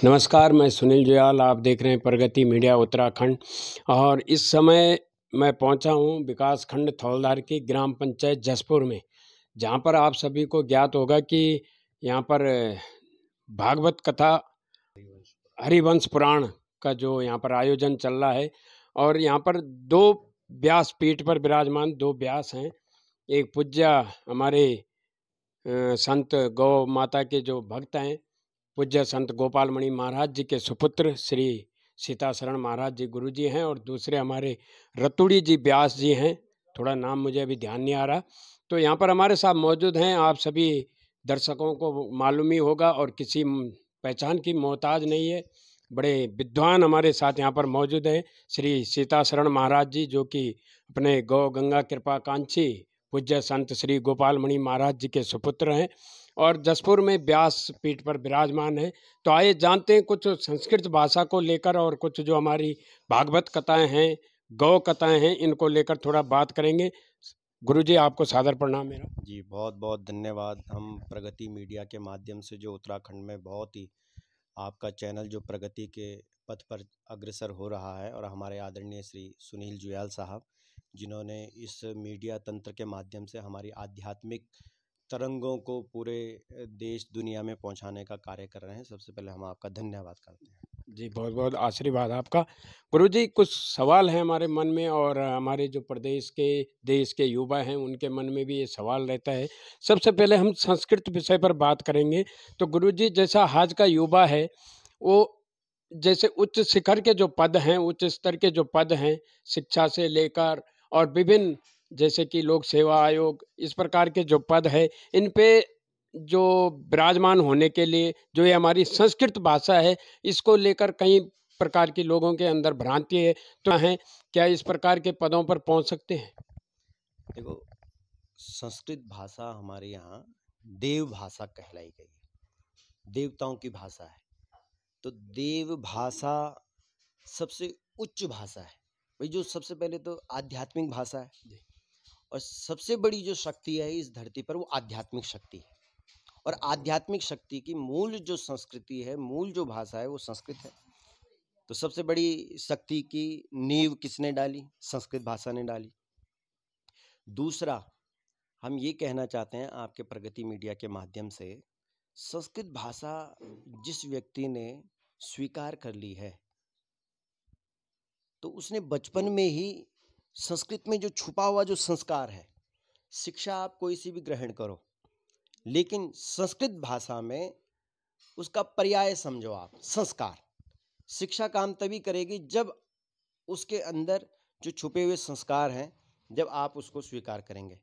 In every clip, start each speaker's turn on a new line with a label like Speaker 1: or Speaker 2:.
Speaker 1: नमस्कार, मैं सुनील जुयाल। आप देख रहे हैं प्रगति मीडिया उत्तराखंड। और इस समय मैं पहुंचा हूं विकास खंड थौलधार की ग्राम पंचायत जसपुर में, जहां पर आप सभी को ज्ञात होगा कि यहां पर भागवत कथा हरिवंश पुराण का जो यहाँ पर आयोजन चल रहा है। और यहाँ पर दो व्यास पीठ पर विराजमान दो व्यास हैं। एक पूज्य हमारे संत गौ माता के जो भक्त हैं, पूज्य संत गोपाल मणि महाराज जी के सुपुत्र श्री सीताशरण महाराज जी गुरु जी हैं, और दूसरे हमारे रतुड़ी जी व्यास जी हैं। थोड़ा नाम मुझे अभी ध्यान नहीं आ रहा। तो यहाँ पर हमारे साथ मौजूद हैं। आप सभी दर्शकों को मालूम ही होगा और किसी पहचान की मोहताज नहीं है। बड़े विद्वान हमारे साथ यहाँ पर मौजूद हैं। श्री सीताशरण महाराज जी, जो कि अपने गौ गंगा कृपा कांक्षी पूज्य संत श्री गोपाल मणि महाराज जी के सुपुत्र हैं और जसपुर में व्यास पीठ पर विराजमान है। तो आइए जानते हैं कुछ संस्कृत भाषा को लेकर, और कुछ जो हमारी भागवत कथाएं हैं, गौ कथाएं हैं, इनको लेकर थोड़ा बात करेंगे। गुरुजी, आपको सादर प्रणाम मेरा।
Speaker 2: जी बहुत बहुत धन्यवाद। हम प्रगति मीडिया के माध्यम से जो उत्तराखंड में बहुत ही आपका चैनल जो प्रगति के पथ पर अग्रसर हो रहा है, और हमारे आदरणीय श्री सुनील जुयाल साहब, जिन्होंने इस मीडिया तंत्र के माध्यम से हमारी आध्यात्मिक तरंगों को पूरे देश दुनिया में पहुंचाने का कार्य कर रहे हैं। सबसे पहले हम आपका धन्यवाद करते हैं।
Speaker 1: जी, बहुत बहुत आशीर्वाद आपका। गुरुजी, कुछ सवाल हैं हमारे मन में, और हमारे जो प्रदेश के देश के युवा हैं उनके मन में भी ये सवाल रहता है। सबसे पहले हम संस्कृत विषय पर बात करेंगे। तो गुरुजी, जैसा आज का युवा है, वो जैसे उच्च शिखर के जो पद हैं, उच्च स्तर के जो पद हैं, शिक्षा से लेकर और विभिन्न, जैसे कि लोक सेवा आयोग, इस प्रकार के जो पद है, इन पे जो विराजमान होने के लिए जो ये हमारी संस्कृत भाषा है, इसको लेकर कई प्रकार के लोगों के अंदर भ्रांति है। तो हैं, क्या इस प्रकार के पदों पर पहुंच सकते हैं?
Speaker 2: देखो, संस्कृत भाषा हमारे यहाँ देव भाषा कहलाई गई है, देवताओं की भाषा है। तो देव भाषा सबसे उच्च भाषा है भाई। जो सबसे पहले तो आध्यात्मिक भाषा है, और सबसे बड़ी जो शक्ति है इस धरती पर वो आध्यात्मिक शक्ति है। और आध्यात्मिक शक्ति की मूल जो संस्कृति है, मूल जो भाषा है वो संस्कृत है। तो सबसे बड़ी शक्ति की नींव किसने डाली? संस्कृत भाषा ने डाली। दूसरा, हम ये कहना चाहते हैं आपके प्रगति मीडिया के माध्यम से, संस्कृत भाषा जिस व्यक्ति ने स्वीकार कर ली है, तो उसने बचपन में ही संस्कृत में जो छुपा हुआ जो संस्कार है, शिक्षा आप कोई सी भी ग्रहण करो, लेकिन संस्कृत भाषा में उसका पर्याय समझो आप, संस्कार। शिक्षा काम तभी करेगी जब उसके अंदर जो छुपे हुए संस्कार हैं, जब आप उसको स्वीकार करेंगे।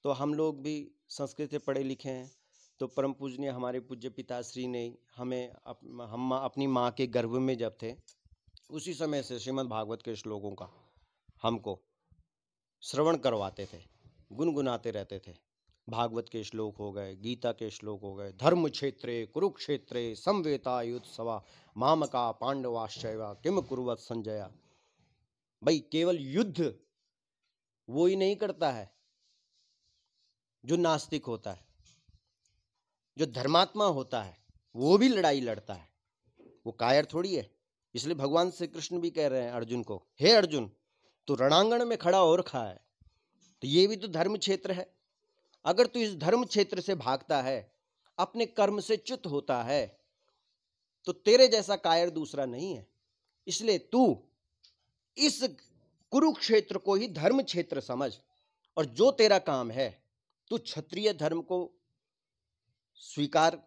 Speaker 2: तो हम लोग भी संस्कृत से पढ़े लिखे हैं। तो परम पूजनीय हमारे पूज्य पिताश्री ने हमें हम अपनी माँ के गर्भ में जब थे, उसी समय से श्रीमद् भागवत के श्लोकों का हमको श्रवण करवाते थे, गुनगुनाते रहते थे। भागवत के श्लोक हो गए, गीता के श्लोक हो गए, धर्म क्षेत्रे कुरुक्षेत्रे समवेतायुत्सवा मामका पांडवाश्चैव किम कुर्वत संजया। भाई, केवल युद्ध वो ही नहीं करता है जो नास्तिक होता है, जो धर्मात्मा होता है वो भी लड़ाई लड़ता है, वो कायर थोड़ी है। इसलिए भगवान श्री कृष्ण भी कह रहे हैं अर्जुन को, हे अर्जुन, तू रणांगण में खड़ा हो रखा है, तो ये भी तो धर्म क्षेत्र है। अगर तू इस धर्म क्षेत्र से भागता है, अपने कर्म से च्युत होता है, तो तेरे जैसा कायर दूसरा नहीं है। इसलिए तू इस कुरुक्षेत्र को ही धर्म क्षेत्र समझ, और जो तेरा काम है, तू क्षत्रिय धर्म को स्वीकार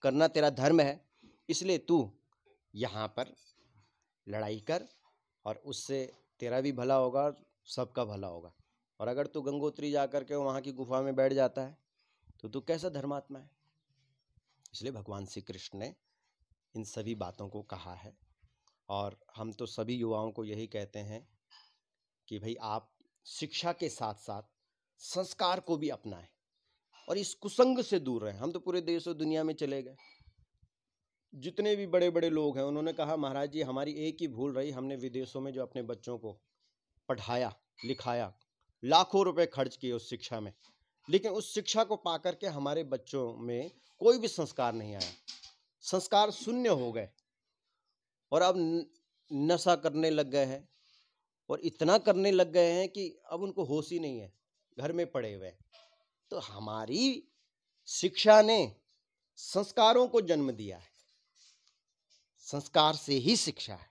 Speaker 2: करना तेरा धर्म है। इसलिए तू यहाँ पर लड़ाई कर, और उससे तेरा भी भला होगा और सबका भला होगा। और अगर तू गंगोत्री जाकर के वहाँ की गुफा में बैठ जाता है, तो तू कैसा धर्मात्मा है? इसलिए भगवान श्री कृष्ण ने इन सभी बातों को कहा है। और हम तो सभी युवाओं को यही कहते हैं कि भाई, आप शिक्षा के साथ साथ संस्कार को भी अपनाएं और इस कुसंग से दूर रहें। हम तो पूरे देश और दुनिया में चले गए, जितने भी बड़े बड़े लोग हैं उन्होंने कहा, महाराज जी, हमारी एक ही भूल रही, हमने विदेशों में जो अपने बच्चों को पढ़ाया लिखाया, लाखों रुपए खर्च किए उस शिक्षा में, लेकिन उस शिक्षा को पाकर के हमारे बच्चों में कोई भी संस्कार नहीं आया। संस्कार शून्य हो गए और अब नशा करने लग गए हैं, और इतना करने लग गए हैं कि अब उनको होश ही नहीं है, घर में पड़े हुए हैं। तो हमारी शिक्षा ने संस्कारों को जन्म दिया है, संस्कार से ही शिक्षा है।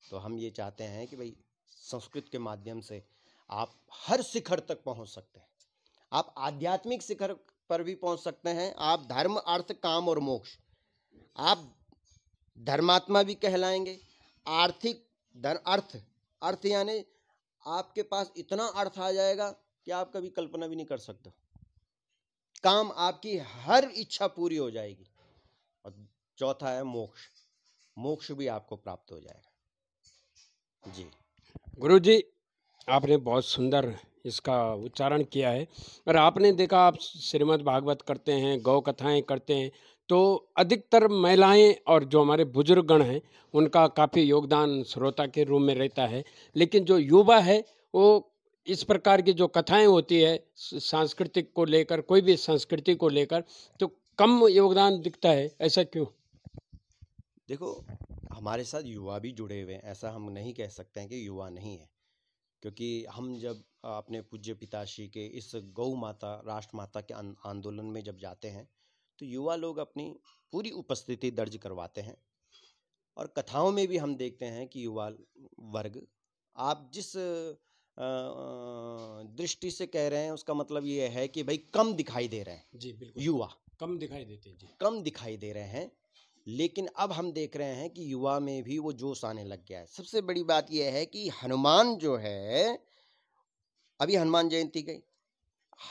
Speaker 2: तो हम ये चाहते हैं कि भाई संस्कृत के माध्यम से आप हर शिखर तक पहुंच सकते हैं। आप आध्यात्मिक शिखर पर भी पहुंच सकते हैं, आप धर्म अर्थ काम और मोक्ष, आप धर्मात्मा भी कहलाएंगे। आर्थिक अर्थ यानी आपके पास इतना अर्थ आ जाएगा कि आप कभी कल्पना भी नहीं कर सकते। काम, आपकी हर इच्छा पूरी हो जाएगी। और चौथा है मोक्ष, मोक्ष भी आपको प्राप्त हो जाएगा। जी
Speaker 1: गुरुजी, आपने बहुत सुंदर इसका उच्चारण किया है। और आपने देखा, आप श्रीमद् भागवत करते हैं, गौ कथाएं करते हैं, तो अधिकतर महिलाएं और जो हमारे बुजुर्गगण हैं उनका काफ़ी योगदान श्रोता के रूप में रहता है। लेकिन जो युवा है वो इस प्रकार की जो कथाएं होती है सांस्कृतिक को लेकर, कोई भी संस्कृति को लेकर, तो कम योगदान दिखता है। ऐसा क्यों?
Speaker 2: देखो, हमारे साथ युवा भी जुड़े हुए हैं, ऐसा हम नहीं कह सकते हैं कि युवा नहीं है। क्योंकि हम जब अपने पूज्य पिताश्री के इस गौ माता राष्ट्र माता के आंदोलन में जब जाते हैं तो युवा लोग अपनी पूरी उपस्थिति दर्ज करवाते हैं। और कथाओं में भी हम देखते हैं कि युवा वर्ग, आप जिस दृष्टि से कह रहे हैं उसका मतलब ये है कि भाई कम दिखाई दे रहे हैं।
Speaker 1: जी बिल्कुल,
Speaker 2: युवा
Speaker 1: कम दिखाई देते हैं। जी,
Speaker 2: कम दिखाई दे रहे हैं, लेकिन अब हम देख रहे हैं कि युवा में भी वो जोश आने लग गया है। सबसे बड़ी बात यह है कि हनुमान जो है, अभी हनुमान जयंती गई,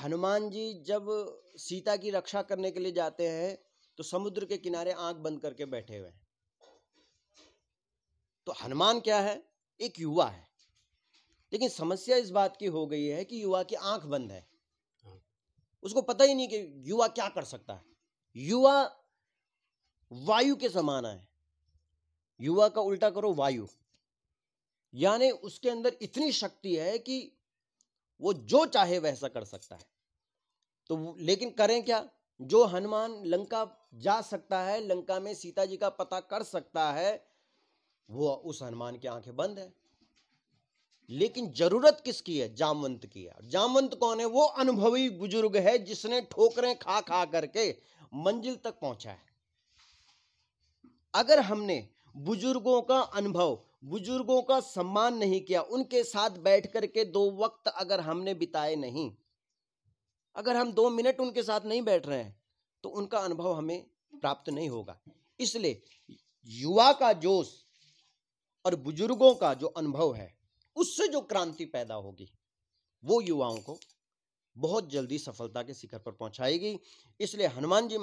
Speaker 2: हनुमान जी जब सीता की रक्षा करने के लिए जाते हैं तो समुद्र के किनारे आंख बंद करके बैठे हुए हैं। तो हनुमान क्या है? एक युवा है। लेकिन समस्या इस बात की हो गई है कि युवा की आंख बंद है, उसको पता ही नहीं कि युवा क्या कर सकता है। युवा वायु के समान है, युवा का उल्टा करो वायु, यानी उसके अंदर इतनी शक्ति है कि वो जो चाहे वैसा कर सकता है। तो लेकिन करें क्या? जो हनुमान लंका जा सकता है, लंका में सीता जी का पता कर सकता है, वो उस हनुमान की आंखें बंद है। लेकिन जरूरत किसकी है? जामवंत की है। जामवंत कौन है? वो अनुभवी बुजुर्ग है जिसने ठोकरें खा खा करके मंजिल तक पहुंचा है। अगर हमने बुजुर्गों का अनुभव, बुजुर्गों का सम्मान नहीं किया, उनके साथ बैठ करके 2 वक्त अगर हमने बिताए नहीं, अगर हम 2 मिनट उनके साथ नहीं बैठ रहे हैं तो उनका अनुभव हमें प्राप्त नहीं होगा। इसलिए युवा का जोश और बुजुर्गों का जो अनुभव है, उससे जो क्रांति पैदा होगी वो युवाओं को बहुत जल्दी सफलता के शिखर पर पहुंचाएगी। इसलिए हनुमान जी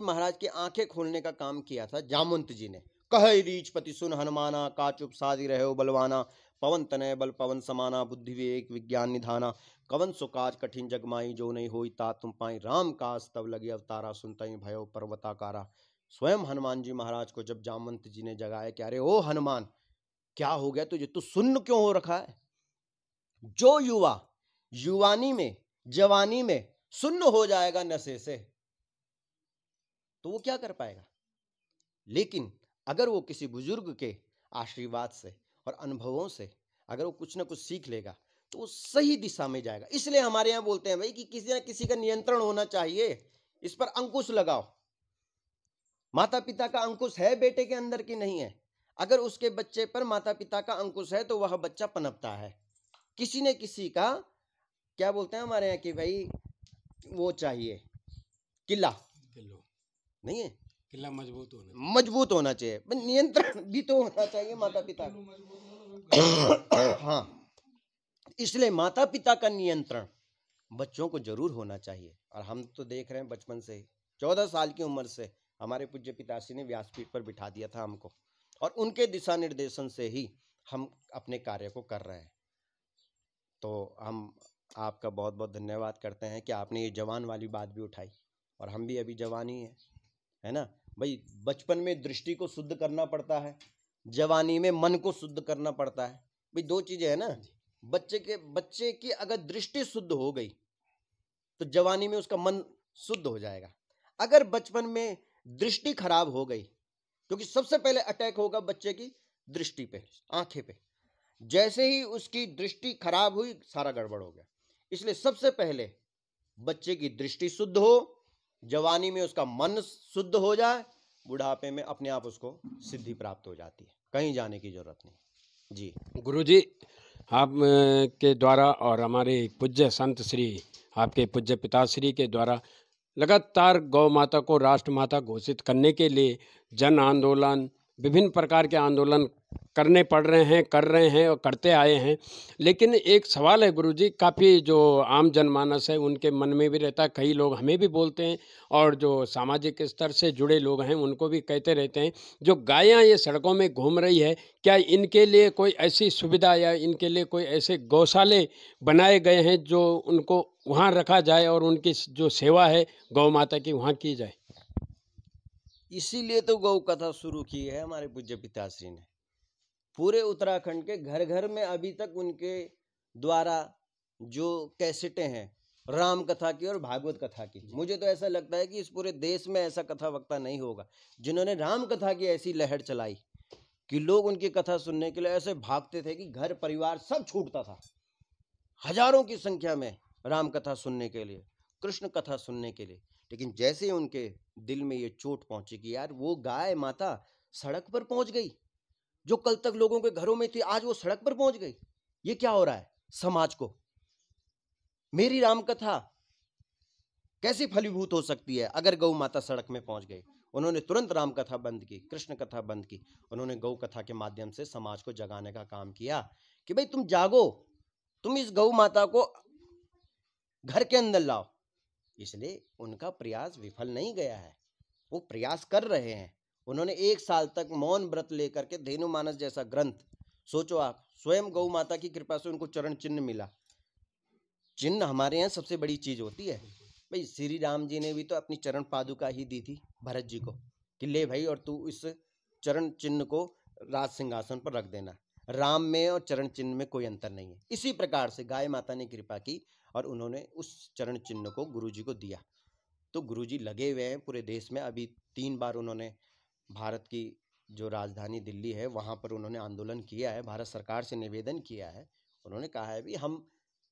Speaker 2: महाराज की आंखें खोलने का काम किया था जामवंत जी ने। कहे रीछ पति सुन हनुमाना, का चुप सादी रहे बलवाना, पवन तनय बल पवन समाना, बुद्धि विवेक विज्ञान निधाना, कवन सुकाज कठिन जगमाई, जो नहीं होई ता तुम पाई, राम काज तब लगी अवतारा, सुनतई भयो पर्वताकारा। स्वयं हनुमान जी महाराज को जब जामवंत जी ने जगाया कि अरे ओ हनुमान, क्या हो गया तुझे, तू सुन्न क्यों हो रखा है? जो युवा युवानी में, जवानी में सुन्न हो जाएगा नशे से, तो वो क्या कर पाएगा? लेकिन अगर वो किसी बुजुर्ग के आशीर्वाद से और अनुभवों से अगर वो कुछ ना कुछ सीख लेगा तो वो सही दिशा में जाएगा। इसलिए हमारे यहाँ बोलते हैं भाई कि किसी ना किसी का नियंत्रण होना चाहिए, इस पर अंकुश लगाओ। माता पिता का अंकुश है बेटे के अंदर की नहीं है? अगर उसके बच्चे पर माता पिता का अंकुश है तो वह बच्चा पनपता है। किसी न किसी का, क्या बोलते हैं हमारे यहाँ कि भाई वो चाहिए, किला नहीं है,
Speaker 1: किला
Speaker 2: मजबूत होना चाहिए, नियंत्रण भी तो होना चाहिए माता पिता का। हाँ, इसलिए माता पिता का नियंत्रण बच्चों को जरूर होना चाहिए। और हम तो देख रहे हैं बचपन से ही, 14 साल की उम्र से हमारे पूज्य पिताश्री ने व्यासपीठ पर बिठा दिया था हमको, और उनके दिशा निर्देशन से ही हम अपने कार्य को कर रहे हैं। तो हम आपका बहुत बहुत धन्यवाद करते हैं कि आपने ये जवान वाली बात भी उठाई, और हम भी अभी जवान ही है ना भाई। बचपन में दृष्टि को शुद्ध करना पड़ता है, जवानी में मन को शुद्ध करना पड़ता है भाई, 2 चीजें है ना। बच्चे की अगर दृष्टि शुद्ध हो गई तो जवानी में उसका मन शुद्ध हो जाएगा। अगर बचपन में दृष्टि खराब हो गई, क्योंकि सबसे पहले अटैक होगा बच्चे की दृष्टि पे, आंखें पे। जैसे ही उसकी दृष्टि खराब हुई, सारा गड़बड़ हो गया। इसलिए सबसे पहले बच्चे की दृष्टि शुद्ध हो, जवानी में उसका मन शुद्ध हो जाए, बुढ़ापे में अपने आप उसको सिद्धि प्राप्त हो जाती है, कहीं जाने की जरूरत नहीं। जी
Speaker 1: गुरुजी, आप के द्वारा और हमारे पूज्य संत श्री, आपके पूज्य पिताश्री के द्वारा लगातार गौ माता को राष्ट्रमाता घोषित करने के लिए जन आंदोलन, विभिन्न प्रकार के आंदोलन करने पड़ रहे हैं, कर रहे हैं और करते आए हैं। लेकिन एक सवाल है गुरुजी, काफ़ी जो आम जनमानस है उनके मन में भी रहता है, कई लोग हमें भी बोलते हैं और जो सामाजिक स्तर से जुड़े लोग हैं उनको भी कहते रहते हैं, जो गायें ये सड़कों में घूम रही है, क्या इनके लिए कोई ऐसी सुविधा या इनके लिए कोई ऐसे गौशाले बनाए गए हैं जो उनको वहाँ रखा जाए और उनकी जो सेवा है गौ माता की वहाँ की जाए?
Speaker 2: इसीलिए तो गौ कथा शुरू की है हमारे पूज्य पिताश्री ने। पूरे उत्तराखंड के घर घर में अभी तक उनके द्वारा जो कैसेटें हैं राम कथा की और भागवत कथा की, मुझे तो ऐसा लगता है कि इस पूरे देश में ऐसा कथा वक्ता नहीं होगा जिन्होंने राम कथा की ऐसी लहर चलाई कि लोग उनकी कथा सुनने के लिए ऐसे भागते थे कि घर परिवार सब छूटता था, हजारों की संख्या में राम कथा सुनने के लिए, कृष्ण कथा सुनने के लिए। लेकिन जैसे उनके दिल में ये चोट पहुंची कि यार वो गाय माता सड़क पर पहुंच गई, जो कल तक लोगों के घरों में थी आज वो सड़क पर पहुंच गई, ये क्या हो रहा है समाज को, मेरी राम कथा कैसी फलीभूत हो सकती है अगर गौ माता सड़क में पहुंच गई। उन्होंने तुरंत राम कथा बंद की, कृष्ण कथा बंद की, उन्होंने गौ कथा के माध्यम से समाज को जगाने का काम किया कि भाई तुम जागो, तुम इस गौ माता को घर के अंदर लाओ। इसलिए उनका प्रयास विफल नहीं गया है, वो प्रयास कर रहे हैं। उन्होंने 1 साल तक मौन व्रत लेकर के धेनु मानस जैसा ग्रंथ, सोचो आप, स्वयं गौ माता की कृपा से उनको चरण चिन्ह मिला। चिन्ह हमारे यहाँ सबसे बड़ी चीज होती है भाई। श्री राम जी ने भी तो अपनी चरण पादुका ही दी थी भरत जी को कि ले भाई और तू इस चरण चिन्ह को राज सिंहासन पर रख देना। राम में और चरण चिन्ह में कोई अंतर नहीं है। इसी प्रकार से गाय माता ने कृपा की और उन्होंने उस चरण चिन्ह को गुरुजी को दिया। तो गुरुजी लगे हुए हैं पूरे देश में। अभी 3 बार उन्होंने भारत की जो राजधानी दिल्ली है वहाँ पर उन्होंने आंदोलन किया है, भारत सरकार से निवेदन किया है। उन्होंने कहा है भी हम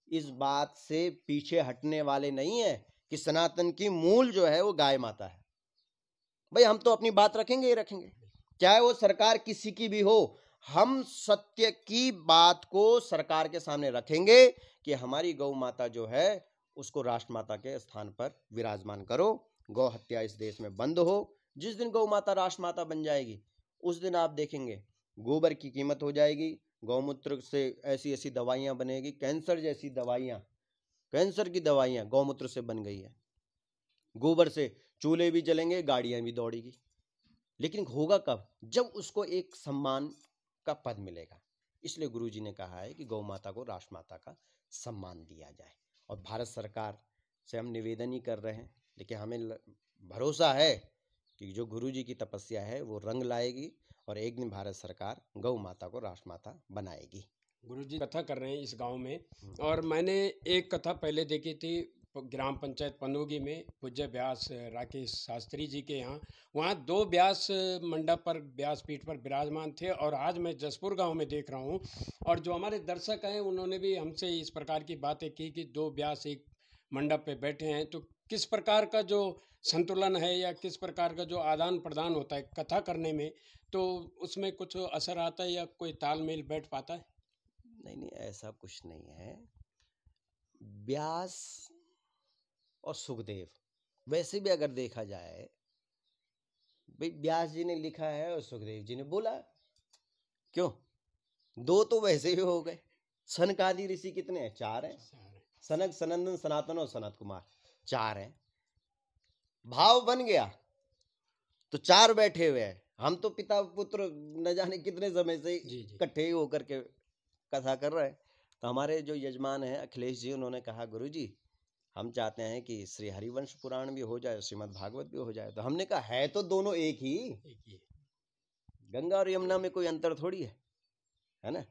Speaker 2: इस बात से पीछे हटने वाले नहीं है कि सनातन की मूल जो है वो गाय माता है। भाई हम तो अपनी बात रखेंगे ही रखेंगे, चाहे वो सरकार किसी की भी हो। हम सत्य की बात को सरकार के सामने रखेंगे कि हमारी गौ माता जो है उसको राष्ट्रमाता के स्थान पर विराजमान करो, गौ हत्या इस देश में बंद हो। जिस दिन गौ माता राष्ट्रमाता बन जाएगी उस दिन आप देखेंगे गोबर की कीमत हो जाएगी, गौमूत्र से ऐसी ऐसी दवाइयां बनेगी, कैंसर जैसी दवाइयां, कैंसर की दवाइयां गौमूत्र से बन गई है। गोबर से चूल्हे भी जलेंगे, गाड़ियां भी दौड़ेगी। लेकिन होगा कब? जब उसको एक सम्मान का पद मिलेगा। इसलिए गुरुजी ने कहा है कि गौ माता को राष्ट्रमाता का सम्मान दिया जाए। और भारत सरकार से हम निवेदन ही कर रहे हैं, लेकिन हमें भरोसा है कि जो गुरुजी की तपस्या है वो रंग लाएगी और एक दिन भारत सरकार गौ माता को राष्ट्रमाता बनाएगी।
Speaker 1: गुरुजी कथा कर रहे हैं इस गांव में, और मैंने एक कथा पहले देखी थी ग्राम पंचायत पंदोगी में, पूज्य व्यास राकेश शास्त्री जी के यहाँ। वहाँ 2 व्यास मंडप पर, व्यास पीठ पर विराजमान थे। और आज मैं जसपुर गांव में देख रहा हूँ, और जो हमारे दर्शक हैं उन्होंने भी हमसे इस प्रकार की बातें की कि 2 व्यास एक मंडप पे बैठे हैं। तो किस प्रकार का जो संतुलन है या किस प्रकार का जो आदान प्रदान होता है कथा करने में, तो उसमें कुछ असर आता है या कोई तालमेल बैठ पाता है?
Speaker 2: नहीं, ऐसा कुछ नहीं है। व्यास और सुखदेव, वैसे भी अगर देखा जाए, भाई व्यास जी ने लिखा है और सुखदेव जी ने बोला, क्यों? 2 तो वैसे ही हो गए। सनकादि ऋषि कितने हैं? 4 हैं। सनक, सनंदन, सनातन और सनत कुमार, 4 हैं। भाव बन गया तो 4 बैठे हुए हैं। हम तो पिता पुत्र न जाने कितने समय से इकट्ठे ही होकर के कथा कर रहे हैं। तो हमारे जो यजमान हैं अखिलेश जी, उन्होंने कहा गुरुजी हम चाहते हैं कि श्री हरिवंश पुराण भी हो जाए, श्रीमद् भागवत भी हो जाए। तो हमने कहा है तो दोनों एक ही, गंगा और यमुना में कोई अंतर थोड़ी है ना?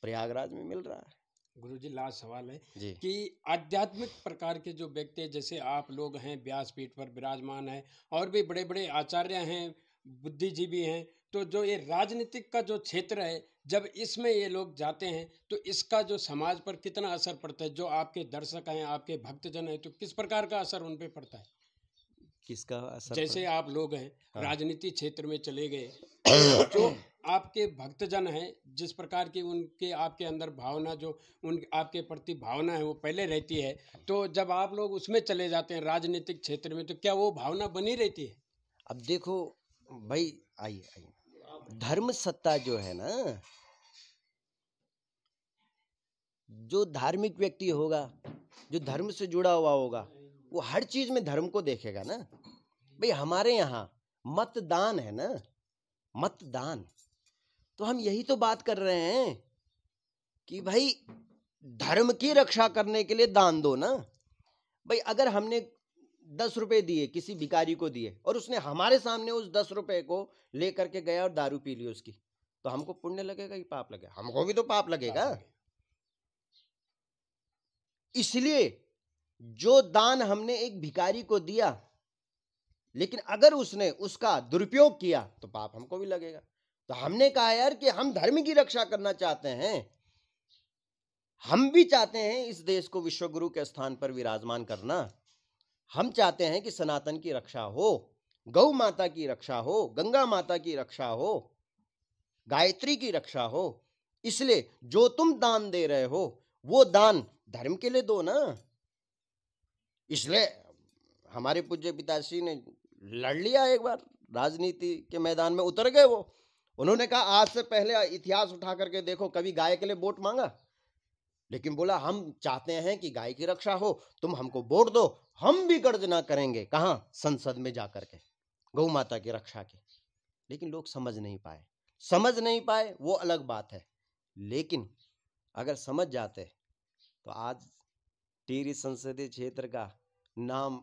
Speaker 2: प्रयागराज में मिल रहा है।
Speaker 1: गुरुजी लास्ट सवाल है
Speaker 2: जी।
Speaker 1: कि आध्यात्मिक प्रकार के जो व्यक्ति हैं, जैसे आप लोग हैं, व्यासपीठ पर विराजमान हैं और भी बड़े बड़े आचार्य हैं, बुद्धिजीवी हैं, तो जो ये राजनीतिक का जो क्षेत्र है, जब इसमें ये लोग जाते हैं तो इसका जो समाज पर कितना असर पड़ता है? जो आपके दर्शक हैं, आपके भक्तजन हैं, तो किस प्रकार का असर उन पे पड़ता है?
Speaker 2: किसका असर
Speaker 1: जैसे आप लोग हैं,
Speaker 2: हाँ।
Speaker 1: राजनीति क्षेत्र में चले गए, तो जो आपके भक्तजन हैं, जिस प्रकार की उनके आपके अंदर भावना, जो उन आपके प्रति भावना है, वो पहले रहती है, तो जब आप लोग उसमें चले जाते हैं राजनीतिक क्षेत्र में, तो क्या वो भावना बनी रहती है?
Speaker 2: अब देखो भाई, आइए आइए, धर्म सत्ता जो है ना, जो धार्मिक व्यक्ति होगा, जो धर्म से जुड़ा हुआ होगा, वो हर चीज में धर्म को देखेगा ना। भाई हमारे यहाँ मतदान है ना, मतदान, तो हम यही तो बात कर रहे हैं कि भाई धर्म की रक्षा करने के लिए दान दो ना। भाई अगर हमने 10 रुपए दिए, किसी भिखारी को दिए, और उसने हमारे सामने उस 10 रुपए को लेकर के गया और दारू पी ली उसकी, तो हमको पुण्य लगेगा कि पाप लगेगा? हमको भी तो पाप लगेगा। इसलिए जो दान हमने एक भिखारी को दिया, लेकिन अगर उसने उसका दुरुपयोग किया तो पाप हमको भी लगेगा। तो हमने कहा यार कि हम धर्म की रक्षा करना चाहते हैं, हम भी चाहते हैं इस देश को विश्व गुरु के स्थान पर विराजमान करना। हम चाहते हैं कि सनातन की रक्षा हो, गौ माता की रक्षा हो, गंगा माता की रक्षा हो, गायत्री की रक्षा हो। इसलिए जो तुम दान दे रहे हो वो दान धर्म के लिए दो ना। इसलिए हमारे पूज्य पिताश्री ने लड़ लिया, एक बार राजनीति के मैदान में उतर गए वो। उन्होंने कहा आज से पहले इतिहास उठा करके देखो, कभी गाय के लिए वोट मांगा? लेकिन बोला हम चाहते हैं कि गाय की रक्षा हो, तुम हमको वोट दो, हम भी गर्जना करेंगे। कहां? संसद में जाकर के, गौ माता की रक्षा की। लेकिन लोग समझ नहीं पाए, समझ नहीं पाए वो अलग बात है, लेकिन अगर समझ जाते तो आज टिहरी संसदीय क्षेत्र का नाम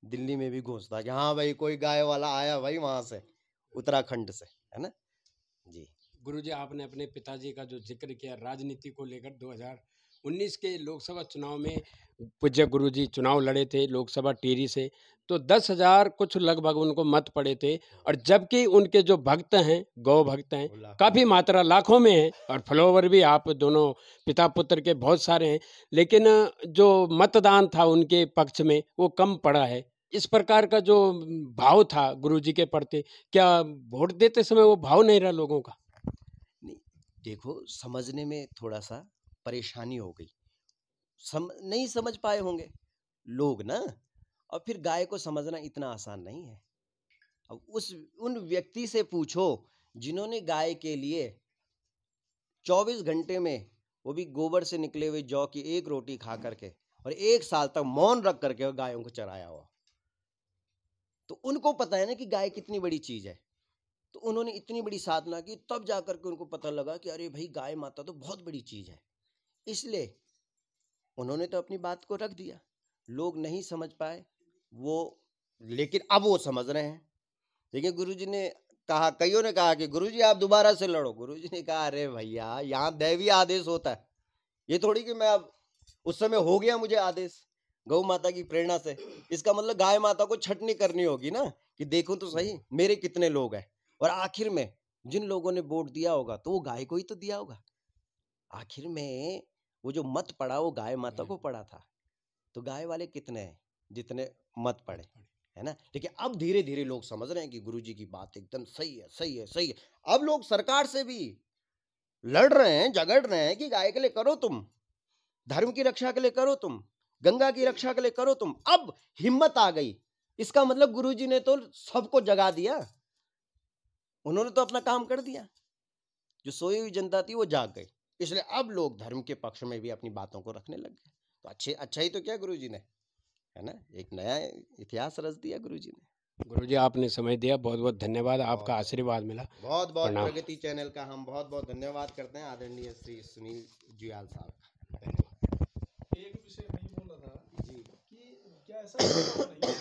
Speaker 2: दिल्ली में भी गूंजता कि हाँ भाई कोई गाय वाला आया भाई वहां से, उत्तराखंड से, है ना जी।
Speaker 1: गुरुजी, आपने अपने पिताजी का जो जिक्र किया राजनीति को लेकर, 2019 के लोकसभा चुनाव में पूज्य गुरुजी चुनाव लड़े थे लोकसभा टिहरी से, तो 10,000 कुछ लगभग उनको मत पड़े थे, और जबकि उनके जो भक्त हैं, गौ भक्त हैं, काफ़ी मात्रा लाखों में हैं, और फॉलोवर भी आप दोनों पिता पुत्र के बहुत सारे हैं, लेकिन जो मतदान था उनके पक्ष में वो कम पड़ा है। इस प्रकार का जो भाव था गुरुजी के प्रति, क्या वोट देते समय वो भाव नहीं रहा लोगों का?
Speaker 2: नहीं, देखो समझने में थोड़ा सा परेशानी हो गई, नहीं समझ पाए होंगे लोग ना। और फिर गाय को समझना इतना आसान नहीं है। अब उन व्यक्ति से पूछो जिन्होंने गाय के लिए 24 घंटे में, वो भी गोबर से निकले हुए जौ की एक रोटी खा करके, और 1 साल तक मौन रख करके गायों को चराया हुआ, तो उनको पता है ना कि गाय कितनी बड़ी चीज है। तो उन्होंने इतनी बड़ी साधना की, तब जाकर के उनको पता लगा कि अरे भाई गाय माता तो बहुत बड़ी चीज है। इसलिए उन्होंने तो अपनी बात को रख दिया, लोग नहीं समझ पाए वो, लेकिन अब वो समझ रहे हैं। देखिए गुरुजी ने कहा, कईयों ने कहा कि गुरुजी आप दोबारा से लड़ो। गुरुजी ने कहा अरे भैया यहाँ दैवीय आदेश होता है, ये थोड़ी कि मैं अब, उस समय हो गया मुझे आदेश गौ माता की प्रेरणा से, इसका मतलब गाय माता को छटनी करनी होगी ना, कि देखूं तो सही मेरे कितने लोग हैं। और आखिर में जिन लोगों ने वोट दिया होगा तो वो गाय को ही तो दिया होगा। आखिर में वो जो मत पड़ा वो गाय माता को पड़ा था। तो गाय वाले कितने हैं? जितने मत पड़े, है ना। लेकिन अब धीरे धीरे लोग समझ रहे हैं कि गुरुजी की बात एकदम सही है, सही है, सही है। अब लोग सरकार से भी लड़ रहे हैं, झगड़ रहे हैं कि गाय के लिए करो तुम, धर्म की रक्षा के लिए करो तुम, गंगा की रक्षा के लिए करो तुम। अब हिम्मत आ गई, इसका मतलब गुरुजी ने तो सबको जगा दिया, उन्होंने तो अपना काम कर दिया। जो सोई हुई जनता थी वो जाग गई। इसलिए अब लोग धर्म के पक्ष में भी अपनी बातों को रखने लग गए। तो अच्छा ही तो क्या गुरुजी ने, है ना, एक नया इतिहास रच दिया गुरुजी ने।
Speaker 1: गुरुजी आपने समय दिया, बहुत बहुत धन्यवाद, आपका आशीर्वाद मिला।
Speaker 2: बहुत बहुत
Speaker 1: प्रणाम।
Speaker 2: प्रगति चैनल का हम बहुत बहुत धन्यवाद करते हैं आदरणीय श्री सुनील जुयाल साहब।
Speaker 3: एक विषय नहीं बोल रहा था जी, कि क्या ऐसा नहीं